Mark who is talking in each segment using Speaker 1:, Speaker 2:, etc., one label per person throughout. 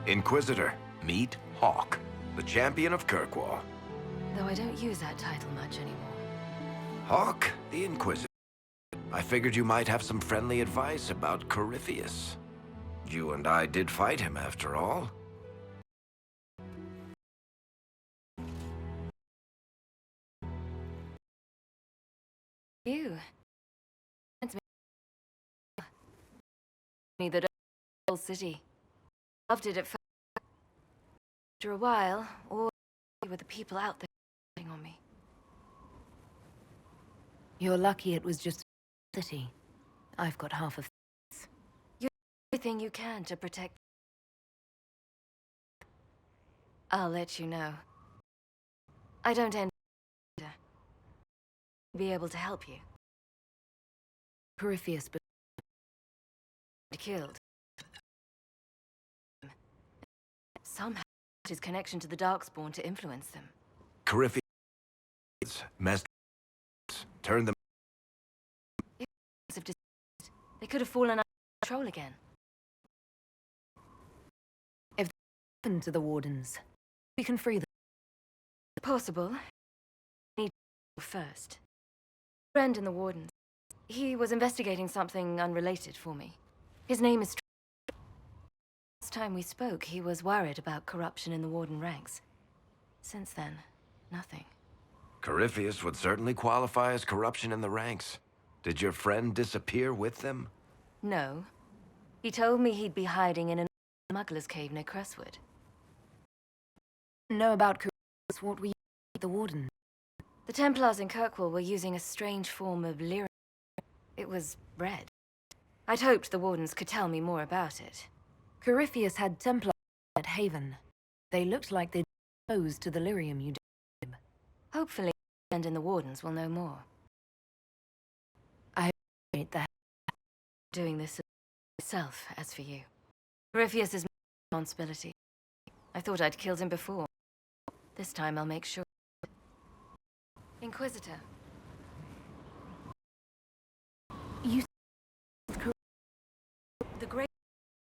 Speaker 1: Inquisitor, meet Hawk, the champion of Kirkwall.
Speaker 2: Though I don't use that title much anymore.
Speaker 1: Hawk, the Inquisitor. I figured you might have some friendly advice about Corypheus. You and I did fight him, after all.
Speaker 2: You. It's me that whole city. Loved it at first. After a while, all were the people out there on me.
Speaker 3: You're lucky it was just a city. I've got half of this.
Speaker 2: You do everything you can to protect. I'll let you know. I don't end be able to help you.
Speaker 3: Corypheus, but
Speaker 2: Killed. Somehow his connection to the Darkspawn to influence them.
Speaker 1: Corypheus messed turned them.
Speaker 2: They could have fallen under control again.
Speaker 3: If they happen to the Wardens, we can free them.
Speaker 2: Possible. I need to first. Friend in the Wardens. He was investigating something unrelated for me. His name is... Last time we spoke, he was worried about corruption in the Warden ranks. Since then, nothing.
Speaker 1: Corypheus would certainly qualify as corruption in the ranks. Did your friend disappear with them?
Speaker 2: No. He told me he'd be hiding in a smuggler's cave near Crestwood.
Speaker 3: Know about Corypheus, what we the Warden?
Speaker 2: The Templars in Kirkwall were using a strange form of lyrium. It was red. I'd hoped the Wardens could tell me more about it.
Speaker 3: Corypheus had Templars at Haven. They looked like they'd been exposed to the lyrium you did.
Speaker 2: Hopefully, and in the Wardens will know more.
Speaker 3: I hate that.
Speaker 2: Doing this myself, as for you. Corypheus is my responsibility. I thought I'd killed him before. This time I'll make sure. Inquisitor.
Speaker 3: You...
Speaker 2: The Great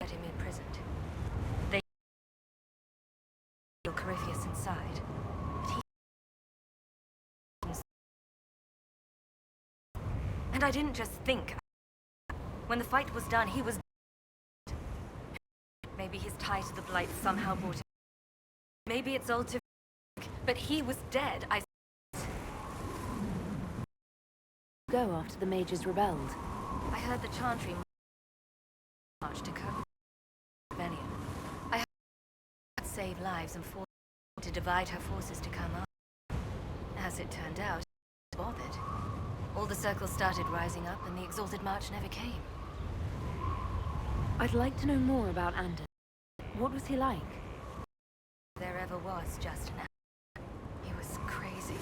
Speaker 2: had him imprisoned. They killed Corypheus inside. But he... And I didn't just think. When the fight was done, he was dead. Maybe his tie to the Blight somehow brought him. Maybe it's all too... But he was dead, I...
Speaker 3: Go after the mages rebelled.
Speaker 2: I heard the Chantry march to Kirk Rebellion. I heard it save lives and forced to divide her forces to come up. As it turned out, she was bothered. All the circles started rising up and the Exalted March never came.
Speaker 3: I'd like to know more about Anders. What was he like?
Speaker 2: There ever was just an actor. He was crazy.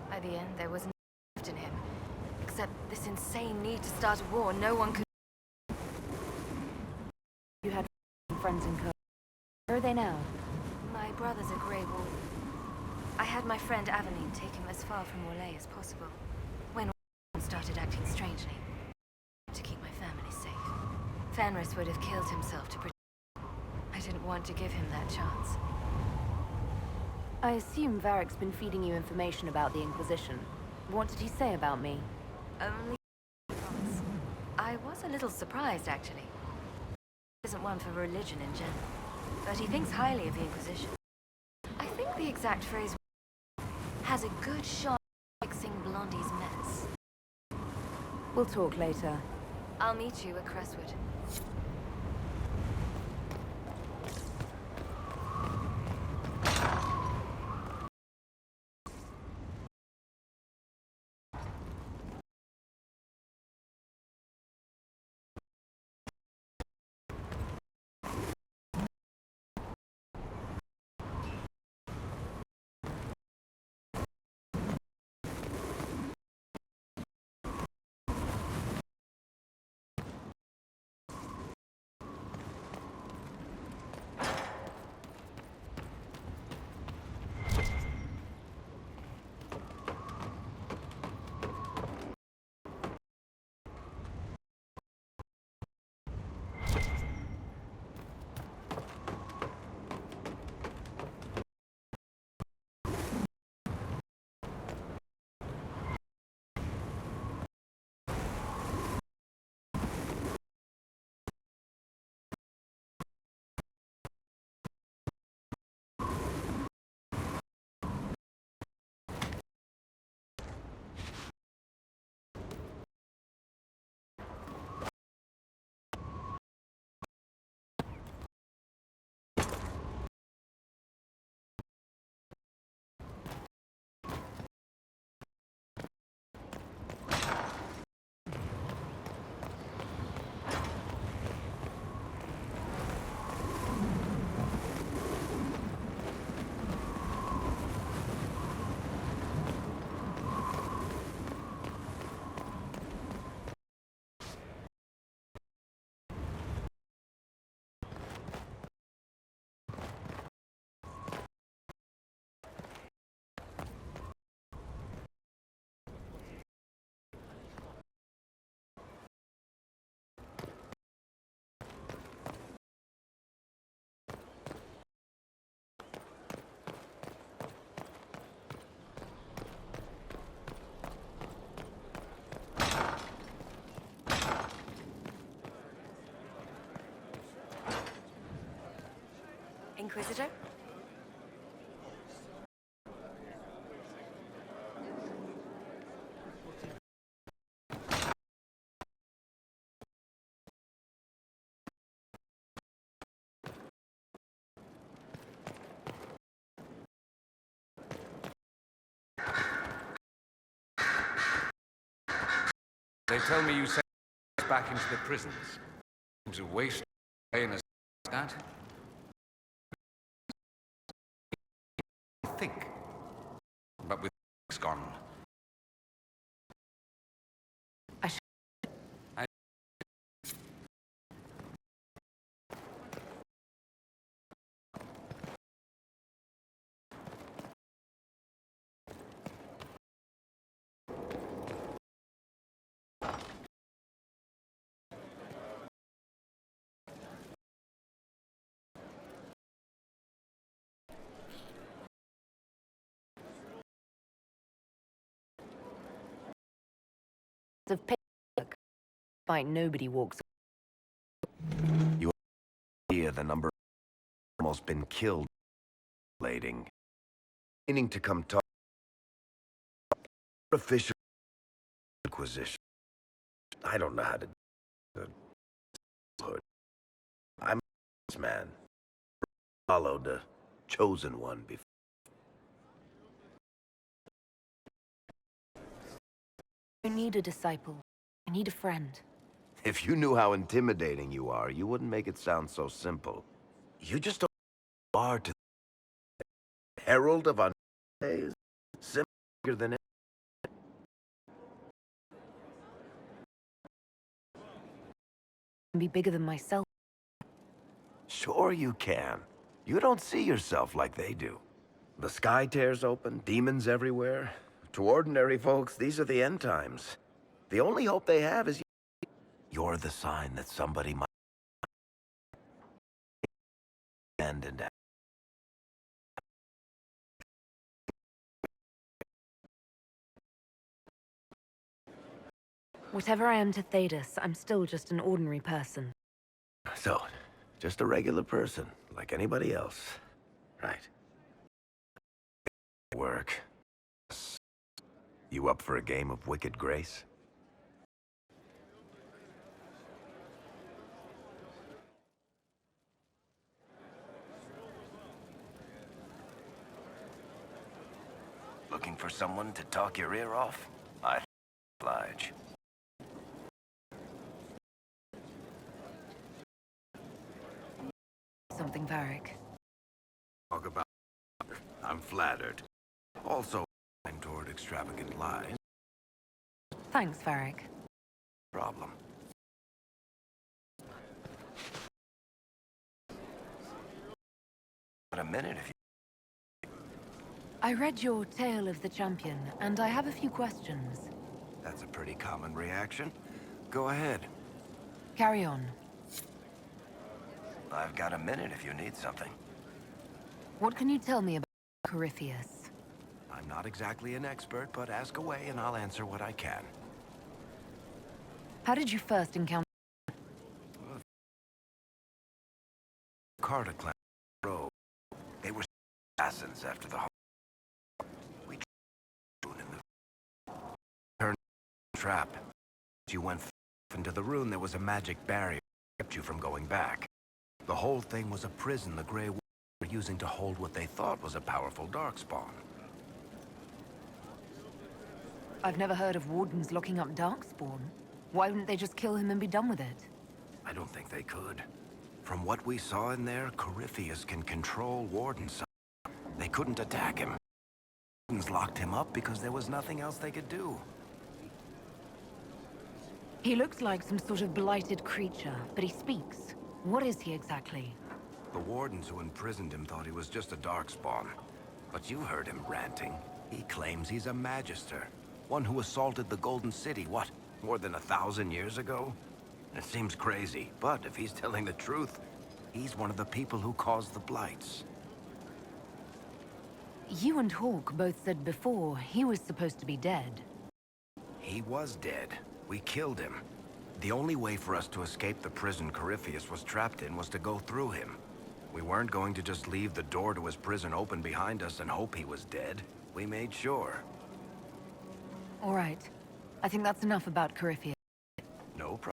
Speaker 2: By the end, there was nothing left in him. Except this insane need to start a war no one could...
Speaker 3: You had friends in Kirk. Where are they now?
Speaker 2: My brother's a Grey Warden. I had my friend Aveline take him as far from Orlais as possible. When Orlais started acting strangely. To keep my family safe. Fenris would have killed himself to protect... I didn't want to give him that chance.
Speaker 3: I assume Varric's been feeding you information about the Inquisition. What did he say about me?
Speaker 2: Only promise. I was a little surprised, actually. He isn't one for religion in general, but he thinks highly of the Inquisition. I think the exact phrase has a good shot at fixing Blondie's mess.
Speaker 3: We'll talk later.
Speaker 2: I'll meet you at Crestwood. Inquisitor?
Speaker 4: They tell me you sent us back into the prisons. To waste away in a that? Think. But with gone.
Speaker 3: I should... of paperwork. By nobody walks.
Speaker 1: You hear the number almost been killed, lading. Meaning to come talk. Official Inquisition. I don't know how to do it. I'm this man. Followed the chosen one before.
Speaker 3: I don't need a disciple. I need a friend.
Speaker 1: If you knew how intimidating you are, you wouldn't make it sound so simple. You just don't are to herald of our days, simpler than it.
Speaker 3: Can be bigger than myself.
Speaker 1: Sure you can. You don't see yourself like they do. The sky tears open, demons everywhere. To ordinary folks, these are the end times. The only hope they have is you. You're the sign that somebody might end and
Speaker 3: Whatever I am to Thedas, I'm still just an ordinary person.
Speaker 1: so, just a regular person, like anybody else. Right. Work. You up for a game of Wicked Grace? Looking for someone to talk your ear off? I oblige.
Speaker 3: Something, Varric.
Speaker 1: Talk about. I'm flattered. Also, I'm toward extravagant lies.
Speaker 3: Thanks, Varric.
Speaker 1: Problem. But a minute if you.
Speaker 3: I read your Tale of the Champion, and I have a few questions.
Speaker 1: That's a pretty common reaction. Go ahead.
Speaker 3: Carry on.
Speaker 1: I've got a minute if you need something.
Speaker 3: What can you tell me about Corypheus?
Speaker 1: I'm not exactly an expert, but ask away and I'll answer what I can.
Speaker 3: How did you first encounter...
Speaker 1: Carter clan row. They were assassins after the we in the turned trap. You went into the room, there was a magic barrier that kept you from going back. The whole thing was a prison the Grey were using to hold what they thought was a powerful darkspawn.
Speaker 3: I've never heard of wardens locking up Darkspawn. Why wouldn't they just kill him and be done with it?
Speaker 1: I don't think they could. From what we saw in there, Corypheus can control wardens. They couldn't attack him. Wardens locked him up because there was nothing else they could do.
Speaker 3: He looks like some sort of blighted creature, but he speaks. What is he exactly?
Speaker 1: The wardens who imprisoned him thought he was just a darkspawn. But you heard him ranting. He claims he's a magister. One who assaulted the Golden City, what, more than 1,000 years ago? It seems crazy, but if he's telling the truth, he's one of the people who caused the blights.
Speaker 3: You and Hawk both said before he was supposed to be dead.
Speaker 1: He was dead. We killed him. The only way for us to escape the prison Corypheus was trapped in was to go through him. We weren't going to just leave the door to his prison open behind us and hope he was dead. We made sure.
Speaker 3: All right. I think that's enough about Coryphia.
Speaker 1: No problem.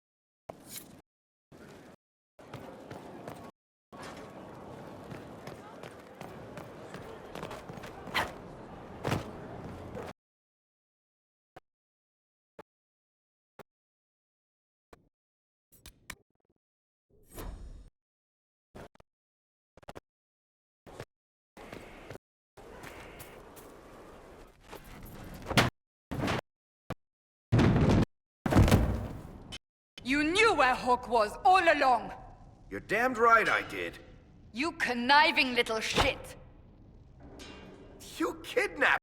Speaker 5: You knew where Hawk was all along!
Speaker 1: You're damned right I did.
Speaker 5: You conniving little shit!
Speaker 1: You kidnapped